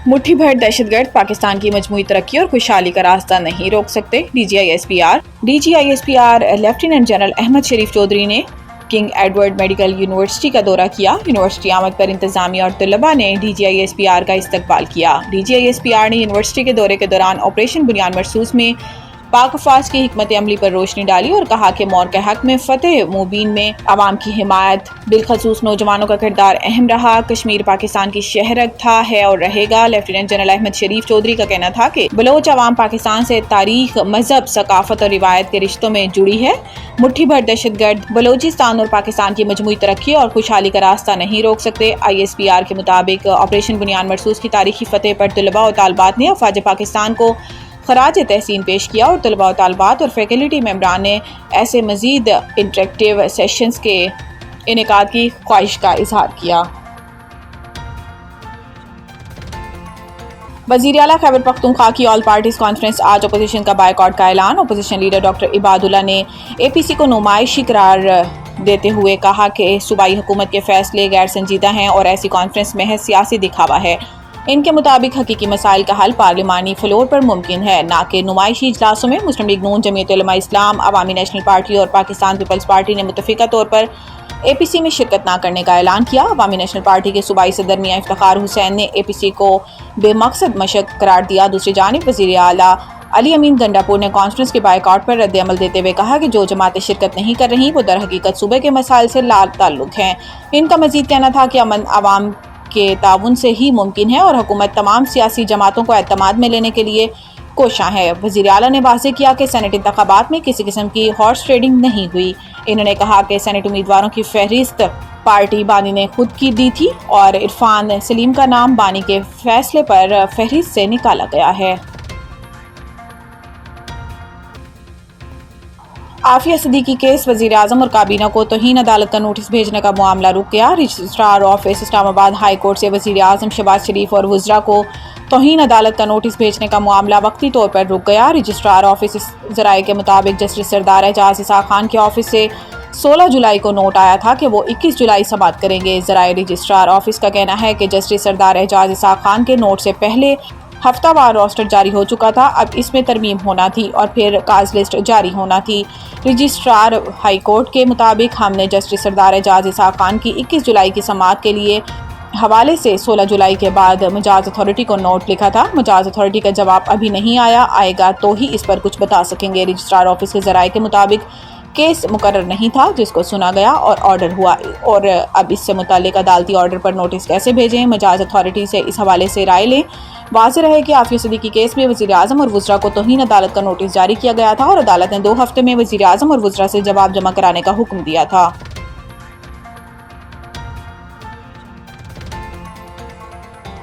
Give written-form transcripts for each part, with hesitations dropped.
मुट्ठी भर दहशतगर्द पाकिस्तान की मजमूई तरक्की और खुशहाली का रास्ता नहीं रोक सकते। DGISPR लेफ्टिनेंट जनरल अहमद शरीफ चौधरी ने किंग एडवर्ड मेडिकल यूनिवर्सिटी का दौरा किया। यूनिवर्सिटी आमद पर इंतजामिया और तलबा ने DGISPR का इस्तकबाल किया। DGISPR ने यूनिवर्सिटी के दौरे के दौरान ऑपरेशन बुनियाद मरसूस में पाक अफवाज की हिकमत अमली पर रोशनी डाली और कहा कि मौर के हक में फतेह मुबीन में आवाम की हिमायत, बिलखसूस नौजवानों का किरदार अहम रहा। कश्मीर पाकिस्तान की शहरत था, है और रहेगा। लेफ्टिनेंट जनरल अहमद शरीफ चौधरी का कहना था कि बलोच आवाम पाकिस्तान से तारीख, मजहब, सकाफत और रिवायत के रिश्तों में जुड़ी है। मुट्ठी भर दहशतगर्द बलोचिस्तान और पाकिस्तान की मजमूई तरक्की और खुशहाली का रास्ता नहीं रोक सकते। ISPR के मुताबिक ऑपरेशन बुनियाद मरसूस की तारीखी फतेह पर तलबा और तालबात ने अफवाज पाकिस्तान को खराज तहसीन पेश किया और तलबा और तालबात और फैकल्टी मेंबरान ने ऐसे मजीद इंटरेक्टिव सेशंस के इनेकाद की ख्वाहिश का इजहार किया। वज़ीर आला खैबर पख्तूनख्वा की ऑल पार्टीज कॉन्फ्रेंस, आज अपोजिशन का बायकॉट का ऐलान। अपोजिशन लीडर डॉक्टर इबादुल्ला ने APC को नुमाइशी करार देते हुए कहा कि सूबाई हुकूमत के फैसले गैर संजीदा हैं और ऐसी कॉन्फ्रेंस महज सियासी दिखावा है। इनके मुताबिक हकीकी मसाइल का हल पार्लिमानी फ्लोर पर मुमकिन है, ना कि नुमाइशी इजलासों में। मुस्लिम लीग नून, जमीयत उलमा इस्लाम, अवामी नेशनल पार्टी और पाकिस्तान पीपल्स पार्टी ने मुतफिका तौर पर APC में शिरकत न करने का ऐलान किया। अवामी नेशनल पार्टी के सूबाई सदर मियां इफ्तिखार हुसैन ने APC को बेमकसद मशक करार दिया। दूसरी जानिब वज़ीर आला अली अमीन गंडापुर ने कॉन्फ्रेंस के बायकॉट पर रद्द अमल देते हुए कहा कि जो जमातें शिरकत नहीं कर रही वो दर हकीकत सूबे के मसाइल से ताल्लुक हैं। इनका मजीद कहना था कि अमन आवाम के ताउन से ही मुमकिन है और हुकूमत तमाम सियासी जमातों को एतमाद में लेने के लिए कोशां है। वज़ीर आला ने वाज़ेह किया कि सेनेट इंतखाबात में किसी किस्म की हॉर्स ट्रेडिंग नहीं हुई। इन्होंने कहा कि सेनेट उम्मीदवारों की फहरिस्त पार्टी बानी ने खुद की दी थी और इरफान सलीम का नाम बानी के फैसले पर फहरिस्त से निकाला गया है। आफिया सिद्दीकी केस, वज़ीर आज़म और काबीना को तौहीन अदालत का नोटिस भेजने का मामला रुक गया। Registrar office Islamabad high court से वज़ीर आज़म शहबाज शरीफ और वज़रा को तौहीन अदालत का नोटिस भेजने का मामला वक्ती तौर पर रुक गया। रजिस्ट्रार ऑफिस ज़राए के मुताबिक जस्टिस सरदार एजाज इसाक खान के ऑफिस से 16 जुलाई को नोट आया था कि वो 21 जुलाई समाअत करेंगे। ज़राए रजिस्ट्रार ऑफिस का कहना है कि जस्टिस सरदार एजाज इसाक खान के नोट से पहले हफ्तावार रोस्टर जारी हो चुका था, अब इसमें तरमीम होना थी और फिर काज लिस्ट जारी होना थी। रजिस्ट्रार हाई कोर्ट के मुताबिक हमने जस्टिस सरदार एजाज इसाक खान की 21 जुलाई की समाअत के लिए हवाले से 16 जुलाई के बाद मुजाज अथॉरिटी को नोट लिखा था। मुजाज अथॉरिटी का जवाब अभी नहीं आएगा तो ही इस पर कुछ बता सकेंगे। रजिस्ट्रार ऑफिस के ज़राए के मुताबिक केस मुकर्रर नहीं था जिसको सुना गया और ऑर्डर हुआ, और अब इससे मुताल्लिक अदालती ऑर्डर पर नोटिस कैसे भेजें, मुजाज अथॉरिटी से इस हवाले से राय लें। वाज़ेह रहे कि आफिया सिद्दीकी केस में वज़ीर आज़म और वज़रा को तौहीन अदालत का नोटिस जारी किया गया था और अदालत ने 2 हफ्ते में वज़ीर आज़म और वज़रा से जवाब जमा कराने का हुक्म दिया था।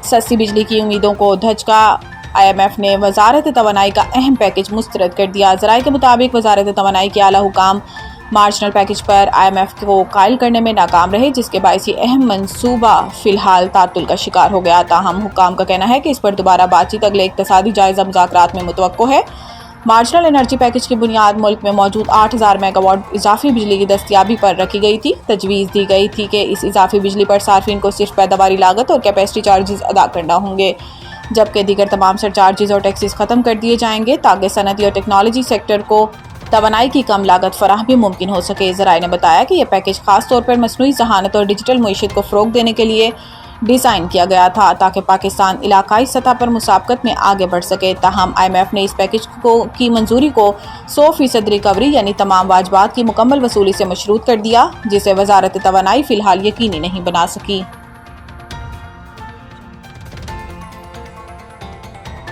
सस्ती बिजली की उम्मीदों को धचका, IMF ने वजारत तवानाई का अहम पैकेज मुस्तरद कर दिया। ज़राए के मुताबिक वजारत तवानाई के आला हुकाम मार्जिनल पैकेज पर IMF को कायल करने में नाकाम रहे, जिसके बायस अहम मंसूबा फ़िलहाल तातुल का शिकार हो गया। ताहम हुकाम का कहना है कि इस पर दोबारा बातचीत अगले इक़्तिसादी जायज़ा मुज़ाकरात में मुतवक्को है। मार्जिनल एनर्जी पैकेज की बुनियाद मुल्क में मौजूद 8000 मेगावाट इजाफी बिजली की दस्तियाबी पर रखी गई थी। तजवीज़ दी गई थी कि इस इजाफी बिजली पर सार्फिन को सिर्फ पैदावारी लागत और कैपेसिटी चार्जेस अदा करना होंगे, जबकि दीगर तमाम सरचार्जेस और टैक्सेस ख़त्म कर दिए जाएंगे ताकि सनती और टेक्नोलॉजी सेक्टर को तवानाई की कम लागत फराहमी मुमकिन हो सके। ज़राए ने बताया कि यह पैकेज खास तौर पर मसनूई ज़हानत और डिजिटल मईशत को फ़रोग़ देने के लिए डिज़ाइन किया गया था ताकि पाकिस्तान इलाकाई सतह पर मुसाबकत में आगे बढ़ सके। ताहम IMF ने इस पैकेज की मंजूरी को 100% रिकवरी यानी तमाम वाजबात की मुकम्मल वसूली से मशरूत कर दिया, जिसे वजारत तवानाई फ़िलहाल यकीनी नहीं बना सकी।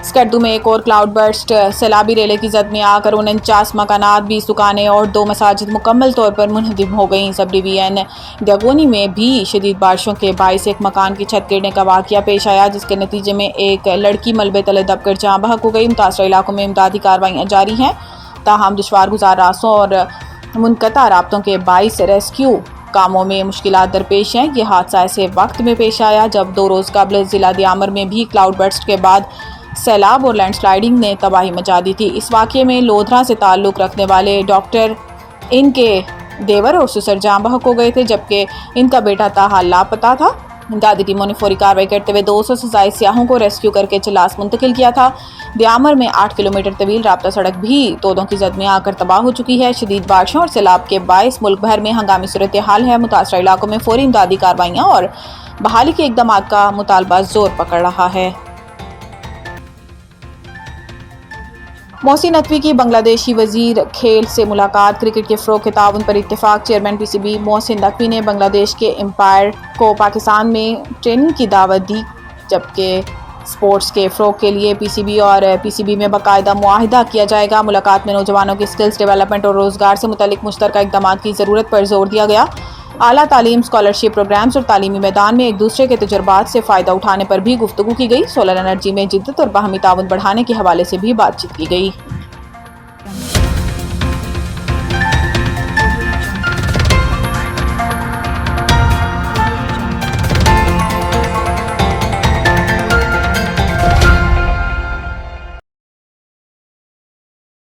स्कर्दू में एक और क्लाउड बर्स्ट, सैलाबी रेले की जद में आकर 49 मकानात, 20 दुकानें और 2 मसाजिद मुकम्मल तौर पर मुनहदिम हो गईं। सब डिवीजन दगोनी में भी शदीद बारिशों के बायस एक मकान की छत गिरने का वाक़या पेश आया, जिसके नतीजे में एक लड़की मलबे तले दबकर जाँ बहक हो गई। मुतासरा इलाकों में इमदादी कार्रवाइयाँ जारी हैं, ताहम दुश्वार गुजार रास्तों और मुनक़ता राब्तों के बायस रेस्क्यू कामों में मुश्किलात दरपेश हैं। ये हादसा ऐसे वक्त में पेश आया जब 2 रोज़ कबल ज़िला दियामर में भी क्लाउड बर्स्ट के बाद सैलाब और लैंडस्लाइडिंग ने तबाही मचा दी थी। इस वाक़े में लोधरा से ताल्लुक़ रखने वाले डॉक्टर, इनके देवर और ससुर जाँ बहक हो गए थे, जबकि इनका बेटा ताहाल लापता था। इमदादी टीमों ने फौरी कार्रवाई करते हुए 200 से ज्यादा सियाहों को रेस्क्यू करके चिलास मुंतकिल किया था। ब्यामर में 8 किलोमीटर तवील राब्ता सड़क भी तोदों की जद में आकर तबाह हो चुकी है। शदीद बारिशों और सैलाब के बायस मुल्क भर में हंगामी सूरत हाल है। मुतासरा इलाकों में फौरी इमदादी कार्रवाइयाँ और बहाली के इकदाम का मुतालबा जोर पकड़ रहा है। मोहसिन नकवी की बांग्लादेशी वजीर खेल से मुलाकात। क्रिकेट के फ़रोग़ के ताउन पर इत्तेफाक। चेयरमैन पीसीबी मोहसिन नकवी ने बांग्लादेश के एम्पायर को पाकिस्तान में ट्रेनिंग की दावत दी, जबकि स्पोर्ट्स के फ़रोग़ के लिए पीसीबी और पीसीबी में बाकायदा मुआहिदा किया जाएगा। मुलाकात में नौजवानों की स्किल्स डेवलपमेंट और रोज़गार से मुतल्लिक मुश्तरका इक़दाम की ज़रूरत पर जोर दिया गया। आला तालीम, स्कॉलरशिप प्रोग्राम्स और तालीमी मैदान में एक दूसरे के तजुर्बात से फ़ायदा उठाने पर भी गुफ्तगू की गई। सोलर एनर्जी में जिद्दत और बाहमी ताउन बढ़ाने के हवाले से भी बातचीत की गई।